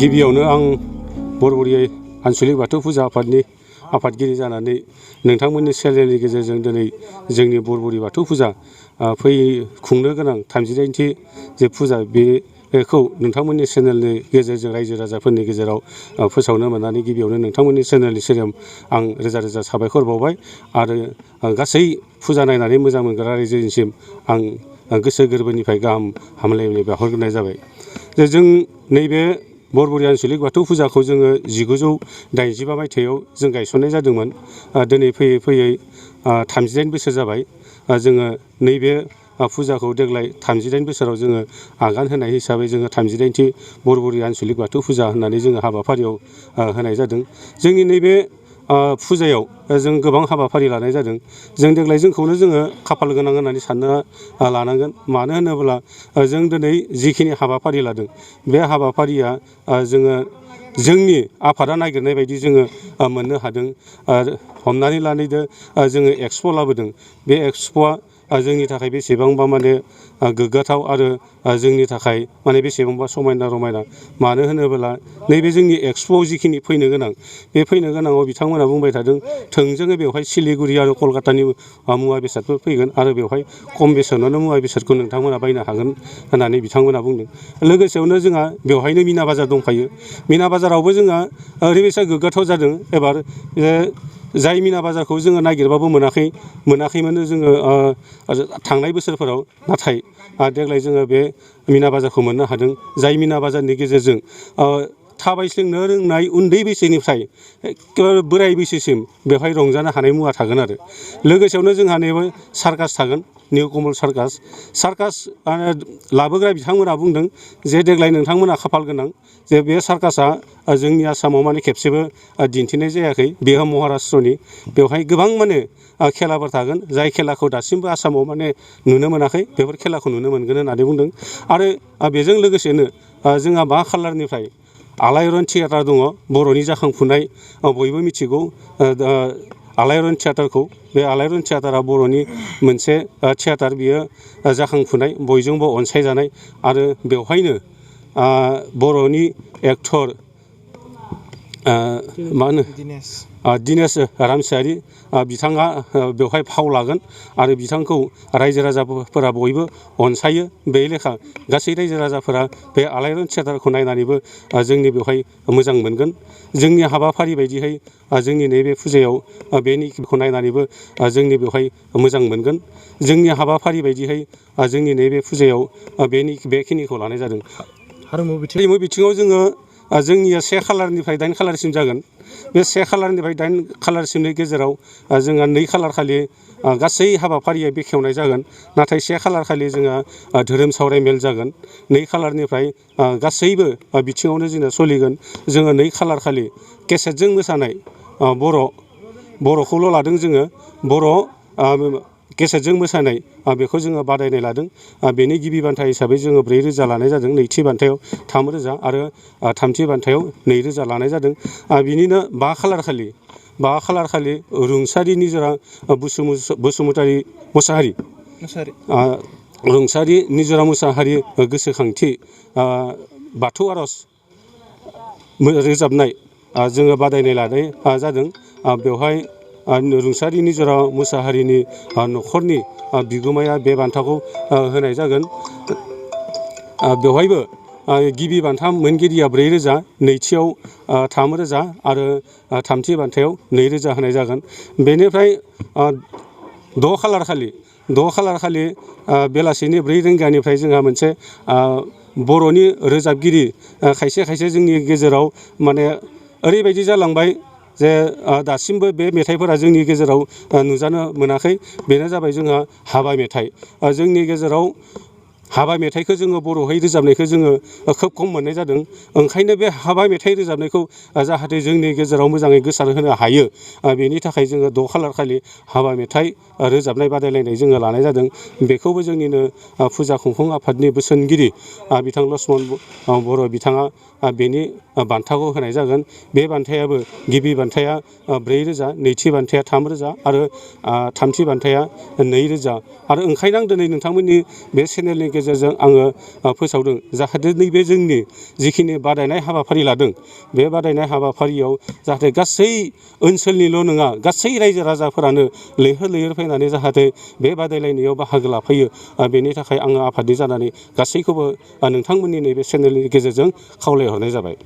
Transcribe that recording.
गिबियावनो आं बरबरि आनसलिक बाथौ फुजा आफादनि आफादगिरि जानानै नोंथांमोननि चेनेलनि गेजेरजों दिनै जोंनि बरबरि बाथौ फुजा खुंनो गोनां 38थि जे फुजा बेखौ नोंथांमोननि चेनेलनि गेजेरजों रायजो राजाफोरनि गेजेराव फोसावनो मोननानै गिबियावनो नोंथांमोननि चेनेलनि सेराव आं रोजा रोजा साबायखर बावबाय आरो गासै फुजा नायनानै मोजां मोनग्रा रायजोनिसिम आं गोसो गोरबोनिफ्राय गाहाम हामलायनाय बावहरग्रोनाय जाबाय। जों नैबे बरबरि आनसलिक बाथौ फुजाखौ जोङो 1985 मायथाइयाव जों गायसननाय जादोंमोन। दिनै फैयै फैयै 38 बोसोर जाबाय। जोङो नैबे फुजाखौ देग्लाय 38 बोसोराव जोङो आगान होनाय हिसाबै जोङो 38थि बरबरि आनसलिक बाथौ फुजा होननानै जोङो हाबाफारियाव होनाय जादों। जोंनि नैबे फुजायाव जों गोबां हाबाफारि लानाय जादों। जों देग्लाय जोंखौनो जोङो खाफाल गोनां होननानै सानना लानांगोन। मानो होनोब्ला जों दिनै जिखिनि हाबाफारि लादों बे हाबाफारिया जोङो जोंनि आफादा नागिरनाय बायदि जोङो मोननो हादों। हमनानै लानायदो जोङो एक्सप' लाबोदों। बे एक्सप'आ जोंनि थाखाय बेसेबांबा माने गोग्गाथाव आरो जोंनि थाखाय माने बेसेबांबा समायना रमायना। मानो होनोब्ला नैबे जोंनि एक्सप'आव जिखिनि फैनो गोनां बे फैनो गोनाङाव बिथांमोना बुंबाय थादों थोंजोङै बेवहाय सिलिगुरि आरो कलकातानि मुवा बेसादफोर फैगोन आरो बेवहाय खम बेसेनावनो मुवा बेसादखौ नोंथांमोना बायनो हागोन होननानै बिथांमोना बुंदों। लोगोसेयावनो जोंहा बेवहायनो मिना बाजार दंखायो। मिना बाजारावबो जोंहा ओरैबायसा गोग्गाथाव जादों एबार जाय मिना बाजारखौ जोङो नागिरबाबो मोनाखैमोन जोङो थांनाय बोसोरफोराव। नाथाय देग्लाय जोङो बे मिना बाजारखौ मोननो हादों। जाय मिना बाजारनि गेजेरजों थाबायस्लिंनो रोंनाय उन्दै बैसोनिफ्राय एखेबारे बोराय बैसोसिम बेवहाय रंजानो हानाय मुवा थागोन आरो लोगोसेयावनो जोंहा नैबे सार्कास थागोन। निउ कमल सार्कास लाबोग्रा बिथांमोना बुंदों जे देग्लाय नोंथांमोना खाफाल गोनां जे बे सार्कासा जोंनि आसामाव माने खेबसेबो दिन्थिनाय जायाखै। बेयो महाराष्ट्रनि। बेवहाय गोबां माने खेलाफोर थागोन जाय खेलाखौ दासिमबो आसामाव माने नुनो मोनाखै। बेफोर खेलाखौ नुनो मोनगोन होननानै बुंदों। आरो बेजों लोगोसेनो जोंहा 5 खालारनिफ्राय आलायारन थियेटार दङ। बर'नि जाखांफुनाय बयबो मिथिगौ आलायारन थियेटारखौ। बे आलायारन थियेटारा बर'नि मोनसे थियेटार। बियो जाखांफुनाय बयजोंबो अनसायजानाय आरो बेवहायनो बर'नि एक्टर मा होनो दिनेश रामसियारि बिथाङा बेवहाय फाव लागोन आरो बिथांखौ रायजो राजाफोरा बयबो अनसायो। बे लेखा गासै रायजो राजाफोरा बे आलायारन थियेटारखौ नायनानैबो जोंनि बेवहाय मोजां मोनगोन। जोंनि हाबाफारि बायदियै जोंनि नैबे फुजायाव बेनिखौ नायनानैबो जोंनि बेवहाय मोजां मोनगोन। जोंनि हाबाफारि बायदियै जोंनि नैबे फुजायाव बेखिनिखौ लानाय जादों। हारिमु बिथिङाव जोङो जोंनिया 1 खालारनिफ्राय 8 खालारसिम जागोन। बे 1 खालारनिफ्राय 8 खालारसिमनि गेजेराव जोंहा 2 खालार खालि गासै हाबाफारिया बेखेवनाय जागोन। नाथाय 1 खालार खालि जोंहा धोरोम सावराय मेल जागोन। 2 खालारनिफ्राय गासैबो बिथिङावनो जोंना सोलिगोन। जोङो 2 खालार खालि केसेटजों मोसानाय बर'खौल' लादों जोङो बर' केसेटजों मोसानाय बेखौ जोङो बादायनाय लादों। बेनि गिबि बान्था हिसाबै जोङो 4,000 लानाय जादों। नैथि बान्थायाव 3,000 आरो थामथि बान्थायाव 2,000 लानाय जादों। बिनिनो 5 खालार खालि रुंसारि निजोरा रुंसारि निजोरा मुसाहारि गोसोखांथि बाथौ आर'ज रोजाबनाय जोङो बादायनाय लानाय जादों। बेवहाय रुंसारि निजोरा मुसाहारिनि न'खरनि बिगोमाया बे बान्थाखौ होनाय जागोन। बेवहायबो गिबि बान्था मोनगिरिया 4,000, नैथियाव 3,000 आरो थामथि बान्थायाव 2,000 होनाय जागोन। बेनिफ्राय 6 खालार खालि बेलासिनि 4 रिंगानिफ्राय जोंहा मोनसे बर'नि रोजाबगिरि खायसे जोंनि गेजेराव माने ओरैबायदि जालांबाय जे दासिमबो बे मेथाइफोरा जोंनि गेजेराव नुजानो मोनाखै। बेनो जाबाय जोंहा हाबा मेथाइ। जोंनि गेजेराव हाबा मेथाइखौ जोङो बर'है रोजाबनायखौ जोङो खोब खम मोननाय जादों। ओंखायनो बे हाबा मेथाइ रोजाबनायखौ जाहाथे जोंनि गेजेराव मोजाङै गोसारहोनो हायो बेनि थाखाय जोङो 6 खालार खालि हाबा मेथाइ रोजाबनाय बादायलायनाय जोङो लानाय जादों। बेखौबो जोंनिनो फुजा खुंफुं आफादनि बोसोनगिरि बिथां लक्ष्मन बर' बिथाङा बेनि बान्थाखौ होनाय जागोन। बे बान्थायाबो गिबि बान्थाया 4,000, नैथि बान्थाया 3,000 आरो थामथि बान्थाया 2,000 आरो ओंखायनो आं दिनै नोंथांमोननि बे चेनेलनि गेजेरजों आङो फोसावदों जाहाथे नैबे जोंनि जिखिनि बादायनाय हाबाफारि लादों बे बादायनाय हाबाफारियाव जाहाथे गासै ओनसोलनिल' नङा गासै रायजो राजाफोरानो लैहोर लैहोर फैनानै जाहाथे बे बादायलायनायाव बाहागो लाफैयो बेनि थाखाय आङो आफादनि जानानै गासैखौबो नोंथांमोननि नैबे चेनेलनि गेजेरजों खावलायहरनाय जाबाय।